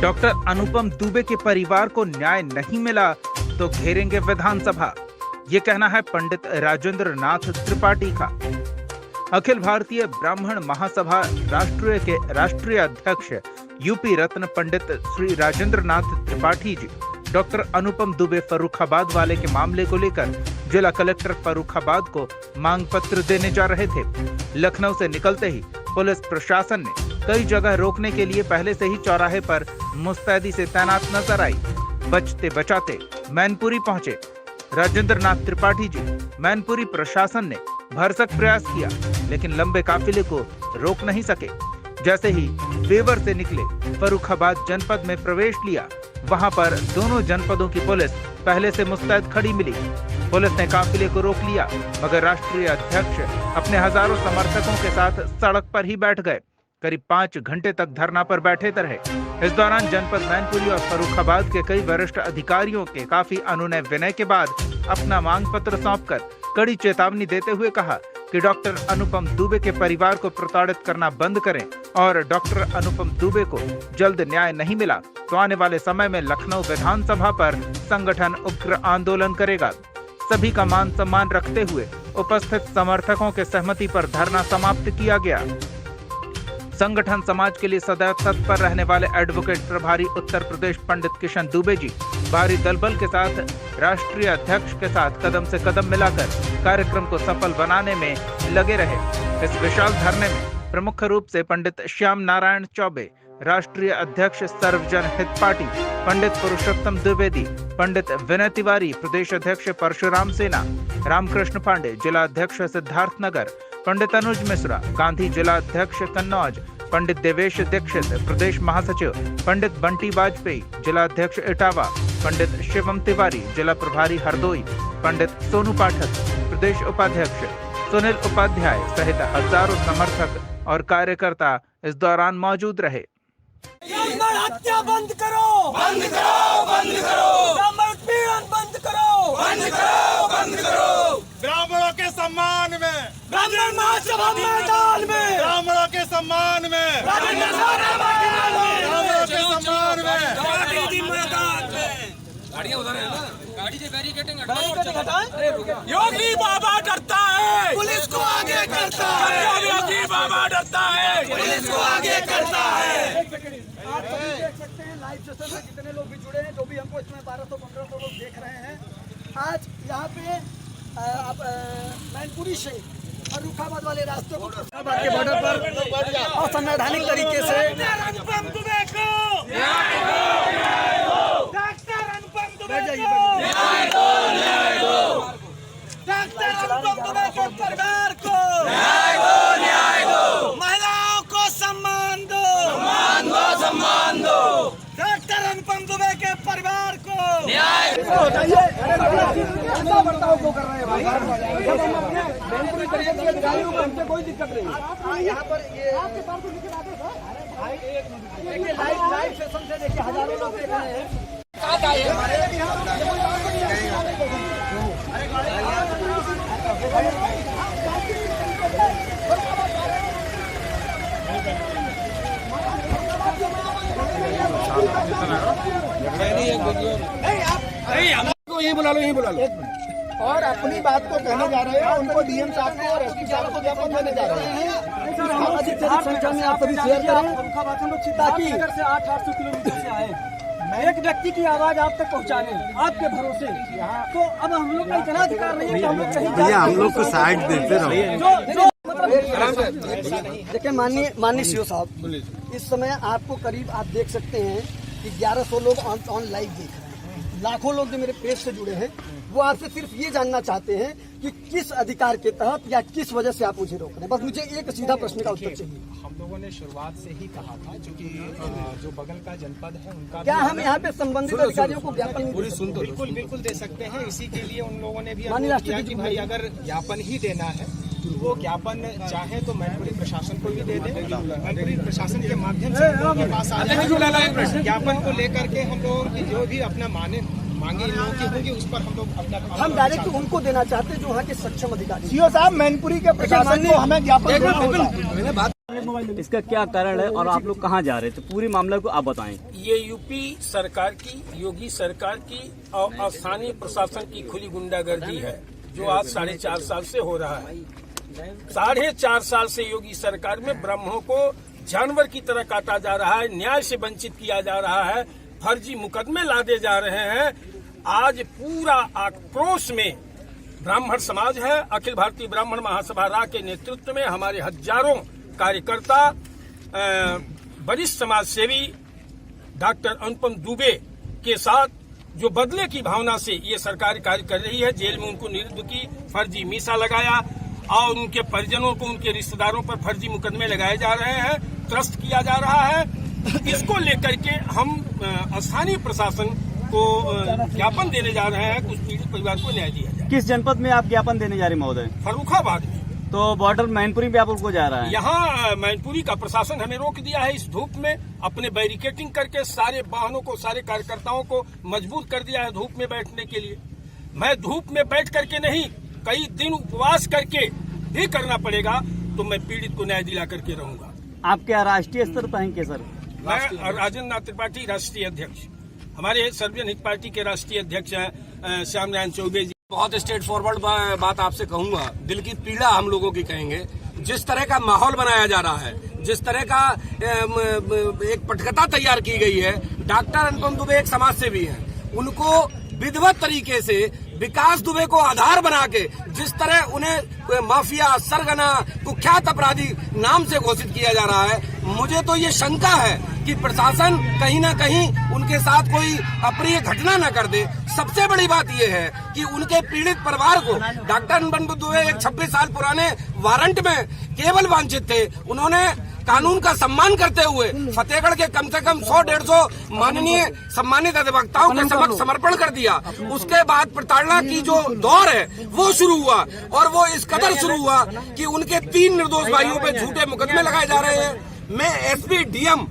Doctor अनुपम दुबे के परिवार को न्याय नहीं मिला तो घेरेंगे विधानसभा, ये कहना है पंडित राजेंद्र नाथ त्रिपाठी का। अखिल भारतीय ब्राह्मण महासभा राष्ट्रीय के राष्ट्रीय अध्यक्ष यूपी रत्न पंडित श्री राजेंद्र नाथ त्रिपाठी जी डॉक्टर अनुपम दुबे फर्रुखाबाद वाले के मामले को लेकर जिला कलेक्टर फर्रुखाबाद को मांग पत्र देने जा रहे थे। लखनऊ से निकलते ही पुलिस प्रशासन ने कई जगह रोकने के लिए पहले से ही चौराहे पर मुस्तैदी से तैनात नजर आई। बचते बचाते मैनपुरी पहुंचे राजेंद्र नाथ त्रिपाठी जी। मैनपुरी प्रशासन ने भरसक प्रयास किया लेकिन लंबे काफिले को रोक नहीं सके। जैसे ही बेवर से निकले फर्रुखाबाद जनपद में प्रवेश लिया, वहां पर दोनों जनपदों की पुलिस पहले से मुस्तैद खड़ी मिली। पुलिस ने काफिले को रोक लिया मगर राष्ट्रीय अध्यक्ष अपने हजारों समर्थकों के साथ सड़क पर ही बैठ गए। करीब 5 घंटे तक धरना पर बैठे रहे। इस दौरान जनपद मैनपुरी और फर्रुखाबाद के कई वरिष्ठ अधिकारियों के काफी अनुनय विनय के बाद अपना मांग पत्र सौंपकर कड़ी चेतावनी देते हुए कहा कि डॉक्टर अनुपम दुबे के परिवार को प्रताड़ित करना बंद करें और डॉक्टर अनुपम दुबे को जल्द न्याय नहीं मिला तो आने वाले समय में लखनऊ विधानसभा पर संगठन उग्र आंदोलन करेगा। सभी का मान सम्मान रखते हुए उपस्थित समर्थकों के सहमति पर धरना समाप्त किया गया। संगठन समाज के लिए सदैव तत्पर रहने वाले एडवोकेट प्रभारी उत्तर प्रदेश पंडित किशन दुबे जी भारी दलबल के साथ राष्ट्रीय अध्यक्ष के साथ कदम से कदम मिलाकर कार्यक्रम को सफल बनाने में लगे रहे। इस विशाल धरने में प्रमुख रूप से पंडित श्याम नारायण चौबे, राष्ट्रीय अध्यक्ष सर्वजन हित पार्टी पंडित पुरुषोत्तम द्विवेदी, पंडित विनय तिवारी, प्रदेश अध्यक्ष परशुराम सेना, रामकृष्ण पांडे, जिला अध्यक्ष सिद्धार्थनगर, पंडित अनुज मिश्रा, गांधी जिला अध्यक्ष कन्नौज, पंडित देवेश दीक्षित, प्रदेश महासचिव पंडित बंटी वाजपेयी, जिला अध्यक्ष इटावा, पंडित शिवम तिवारी, जिला प्रभारी हरदोई, पंडित सोनू पाठक, प्रदेश उपाध्यक्ष सुनील उपाध्याय सहित हजारों समर्थक और कार्यकर्ता इस दौरान मौजूद रहे। हत्या बंद करो, बंद करो, बंद करो, ब्राह्मण उत्पीड़न बंद करो, बंद करो, बंद करो। ब्राह्मणों के सम्मान में, ब्राह्मण महासभा मैदान में, ब्राह्मणों के सम्मान में, ब्राह्मणों के सम्मान में, मैदान में। गाड़ियाँ उधर है ना, गाड़ी से बैरिकेडिंग योगी बाबा डरता है, पुलिस को आगे करता है। योगी बाबा डरता है, पुलिस को आगे करता है। आप सभी देख सकते हैं लाइव सेशन में कितने लोग भी जुड़े हैं, जो भी हमको इसमें 1200-1500 लोग देख रहे हैं। आज यहाँ पे मैनपुरी से फर्रुखाबाद वाले रास्ते को के बॉर्डर पर असंवैधानिक तरीके से परिवार को महिलाओं को सम्मान दो, सम्मान दो, सम्मान दो। डॉक्टर अनुपम दुबे के परिवार को न्याय बर्ताव को कर रहे हैं भाई। जब हम अपने मैनपुरी परिषद के अधिकारियों को हमसे कोई दिक्कत नहीं। यहाँ पर ये लाइव सेशन से देखिए हजारों लोग देख रहे हैं। यही बुला लो, यही बुला लो। और अपनी बात को कहने जा रहे हैं, उनको डीएम साहब को और एसपी साहब को ज्ञापन देने जा रहे हैं। अधिक से अधिक संख्या में आप सभी शेयर करें ताकि 800 किलोमीटर से आए एक व्यक्ति की आवाज आप तक पहुंचाने आपके भरोसे। तो अब हम लोग का इतना अधिकार नहीं है कि हम लोग कहीं भैया हम लोग को साइड देते रहो। देखिए माननीय सीओ साहब, इस समय आपको करीब आप देख सकते हैं कि 1100 लोग ऑन लाइव देख रहे हैं। लाखों लोग जो मेरे पेज से जुड़े हैं वो आपसे सिर्फ ये जानना चाहते हैं कि किस अधिकार के तहत या किस वजह से आप मुझे रोक रहे हैं। बस मुझे एक सीधा प्रश्न का उत्तर चाहिए। हम लोगों ने शुरुआत से ही कहा था, क्योंकि जो बगल का जनपद है उनका क्या हम यहाँ पे संबंधित अधिकारियों को ज्ञापन बिल्कुल बिल्कुल दे सकते हैं। इसी के लिए उन लोगों ने भी किया कि भाई अगर ज्ञापन ही देना है तो वो ज्ञापन चाहे तो मैनपुरी प्रशासन को भी दे दे। मैनपुरी प्रशासन के माध्यम से हम लोगों के पास आ जाए ज्ञापन को लेकर के हम लोगों की जो भी अपना मांगे इन लोगों की होगी उस पर हम लोग अपना हम डायरेक्ट उनको देना चाहते हैं जो वहाँ के सक्षम अधिकारी। सीओ साहब, मैनपुरी के प्रशासन को हमें ज्ञापन इसका क्या कारण है और आप लोग कहाँ जा रहे थे? पूरी मामला को आप बताएं। ये यूपी सरकार की, योगी सरकार की और स्थानीय प्रशासन की खुली गुंडागर्दी है, जो आज 4.5 साल से हो रहा है। 4.5 साल से योगी सरकार में ब्राह्मणों को जानवर की तरह काटा जा रहा है, न्याय से वंचित किया जा रहा है, फर्जी मुकदमे लादे जा रहे हैं। आज पूरा आक्रोश में ब्राह्मण समाज है। अखिल भारतीय ब्राह्मण महासभा रा के नेतृत्व में हमारे हजारों कार्यकर्ता, वरिष्ठ समाज सेवी डॉक्टर अनुपम दुबे के साथ, जो बदले की भावना से ये सरकार कार्य कर रही है, जेल में उनको निरुद्ध की, फर्जी मीसा लगाया और उनके परिजनों को, उनके रिश्तेदारों पर फर्जी मुकदमे लगाए जा रहे हैं, त्रस्त किया जा रहा है। इसको लेकर के हम स्थानीय प्रशासन को ज्ञापन देने जा रहे हैं, कुछ पीड़ित परिवार को न्याय दिया जाए। किस जनपद में आप ज्ञापन देने जा रहे महोदय? फर्रुखाबाद में। तो बॉर्डर मैनपुरी पे आप उनको जा रहा है? यहाँ मैनपुरी का प्रशासन हमें रोक दिया है। इस धूप में अपने बैरिकेटिंग करके सारे वाहनों को, सारे कार्यकर्ताओं को मजबूर कर दिया है धूप में बैठने के लिए। मैं धूप में बैठ करके नहीं, कई दिन उपवास करके भी करना पड़ेगा, तो मैं पीड़ित को न्याय दिला करके रहूंगा। आप क्या राष्ट्रीय स्तर पर हैं क्या सर? मैं राजेंद्र नाथ त्रिपाठी, राष्ट्रीय अध्यक्ष। हमारे सर्वजन हित पार्टी के राष्ट्रीय अध्यक्ष हैं श्याम नारायण चौबे जी। बहुत स्ट्रेट फॉरवर्ड बात आपसे कहूंगा, दिल की पीड़ा हम लोगों की कहेंगे। जिस तरह का माहौल बनाया जा रहा है, जिस तरह का एक पटकथा तैयार की गई है, डॉक्टर अनुपम दुबे एक समाज सेवी हैं, उनको विधिवत तरीके से विकास दुबे को आधार बना के जिस तरह उन्हें माफिया, सरगना, कुख्यात अपराधी नाम से घोषित किया जा रहा है, मुझे तो ये शंका है कि प्रशासन कहीं ना कहीं उनके साथ कोई अप्रिय घटना न कर दे। सबसे बड़ी बात यह है कि उनके पीड़ित परिवार को डॉक्टर अनुपम दुबे एक 26 साल पुराने वारंट में केवल वांछित थे। उन्होंने कानून का सम्मान करते हुए फतेहगढ़ के कम से कम 100-150 माननीय सम्मानित अधिवक्ताओं के समक्ष समर्पण कर दिया। उसके बाद प्रताड़ना की जो दौर है वो शुरू हुआ, और वो इस कदर शुरू हुआ कि उनके 3 निर्दोष भाइयों पे झूठे मुकदमे लगाए जा रहे हैं। मैं एसपी डीएम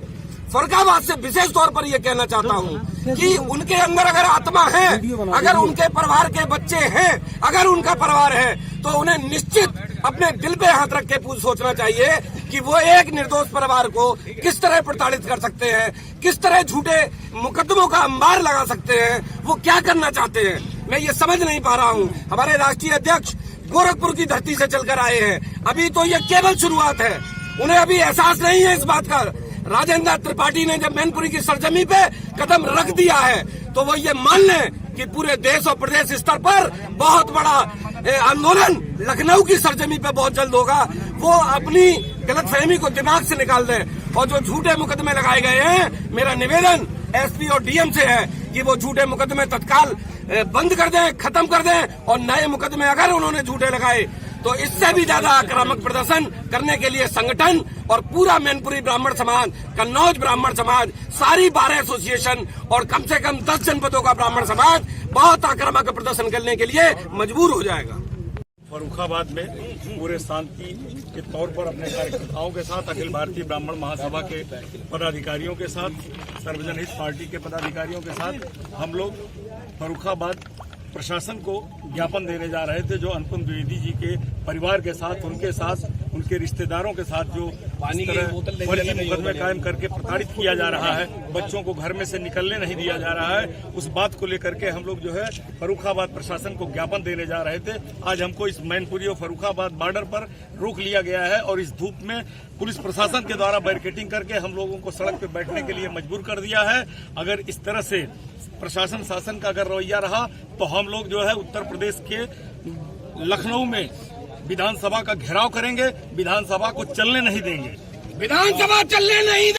फर्रुखाबाद से विशेष तौर पर यह कहना चाहता हूं कि उनके अंदर अगर आत्मा है, अगर उनके परिवार के बच्चे हैं, अगर उनका परिवार है, तो उन्हें निश्चित अपने दिल पे हाथ रख के सोचना चाहिए कि वो एक निर्दोष परिवार को किस तरह प्रताड़ित कर सकते हैं, किस तरह झूठे मुकदमों का अंबार लगा सकते हैं, वो क्या करना चाहते हैं। मैं ये समझ नहीं पा रहा हूँ। हमारे राष्ट्रीय अध्यक्ष गोरखपुर की धरती से चलकर आए हैं, अभी तो ये केवल शुरुआत है, उन्हें अभी एहसास नहीं है इस बात का। राजेंद्र नाथ त्रिपाठी ने जब मैनपुरी की सरजमी पे कदम रख दिया है, तो वो ये मान लें कि पूरे देश और प्रदेश स्तर पर बहुत बड़ा आंदोलन लखनऊ की सरजमी पे बहुत जल्द होगा। वो अपनी गलतफहमी को दिमाग से निकाल दें, और जो झूठे मुकदमे लगाए गए हैं, मेरा निवेदन एसपी और डीएम से है कि वो झूठे मुकदमे तत्काल बंद कर दें, खत्म कर दें, और नए मुकदमे अगर उन्होंने झूठे लगाए तो इससे भी ज्यादा आक्रामक प्रदर्शन करने के लिए संगठन और पूरा मैनपुरी ब्राह्मण समाज, कन्नौज ब्राह्मण समाज, सारी 12 एसोसिएशन और कम से कम 10 जनपदों का ब्राह्मण समाज बहुत आक्रामक प्रदर्शन करने के लिए मजबूर हो जाएगा। फर्रुखाबाद में पूरे शांति के तौर पर अपने कार्यकर्ताओं के साथ, अखिल भारतीय ब्राह्मण महासभा के पदाधिकारियों के साथ, सर्वजन हित पार्टी के पदाधिकारियों के साथ हम लोग फर्रुखाबाद प्रशासन को ज्ञापन देने जा रहे थे, जो अनुपम द्विवेदी जी के परिवार के साथ, उनके साथ, उनके रिश्तेदारों के साथ जो फर्जी मुकदमे कायम करके प्रताड़ित किया जा रहा है, बच्चों को घर में से निकलने नहीं दिया जा रहा है, उस बात को लेकर के हम लोग जो है फर्रुखाबाद प्रशासन को ज्ञापन देने जा रहे थे। आज हमको इस मैनपुरी और फर्रुखाबाद बॉर्डर पर रोक लिया गया है, और इस धूप में पुलिस प्रशासन के द्वारा बैरिकेटिंग करके हम लोगों को सड़क पर बैठने के लिए मजबूर कर दिया है। अगर इस तरह से प्रशासन शासन का अगर रवैया रहा, तो हम लोग जो है उत्तर प्रदेश के लखनऊ में विधानसभा का घेराव करेंगे, विधानसभा को चलने नहीं देंगे, विधानसभा चलने नहीं